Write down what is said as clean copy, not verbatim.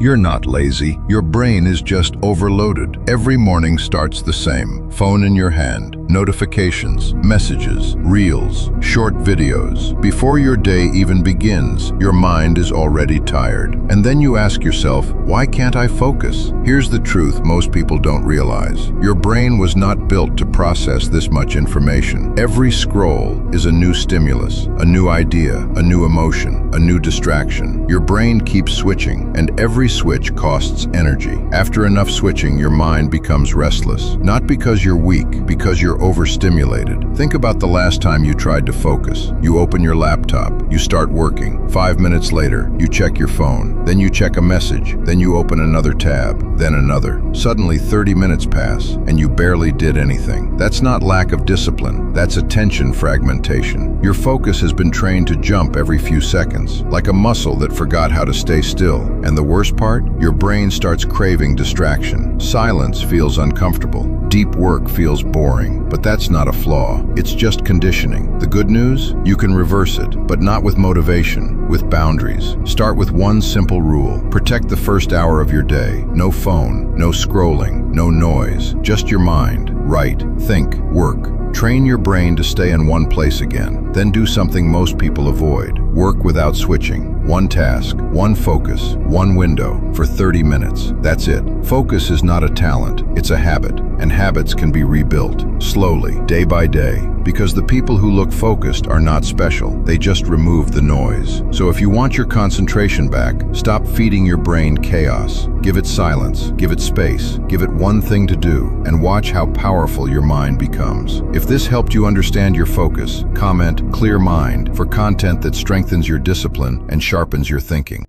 You're not lazy. Your brain is just overloaded. Every morning starts the same. Phone in your hand, notifications, messages, reels, short videos. Before your day even begins, your mind is already tired. And then you ask yourself, why can't I focus? Here's the truth most people don't realize. Your brain was not built to process this much information. Every scroll is a new stimulus, a new idea, a new emotion, a new distraction. Your brain keeps switching, and every switch costs energy. After enough switching, your mind becomes restless. Not because you're weak, because you're overstimulated. Think about the last time you tried to focus. You open your laptop, you start working. 5 minutes later, you check your phone. Then you check a message. Then you open another tab, then another. Suddenly 30 minutes pass, and you barely did anything. That's not lack of discipline. That's attention fragmentation. Your focus has been trained to jump every few seconds, like a muscle that forgot how to stay still. And the worst part? Your brain starts craving distraction. Silence feels uncomfortable. Deep work feels boring. But that's not a flaw. It's just conditioning. The good news? You can reverse it, but not with motivation, with boundaries. Start with one simple rule. Protect the first hour of your day. No phone, no scrolling, no noise. Just your mind. Write, think, work. Train your brain to stay in one place again. Then do something most people avoid. Work without switching. One task, one focus, one window for 30 minutes. That's it. Focus is not a talent, it's a habit. And habits can be rebuilt, slowly, day by day. Because the people who look focused are not special. They just remove the noise. So if you want your concentration back, stop feeding your brain chaos. Give it silence, give it space, give it one thing to do, and watch how powerful your mind becomes. If this helped you understand your focus, comment "Clear Mind" for content that strengthens your discipline and sharpens your thinking.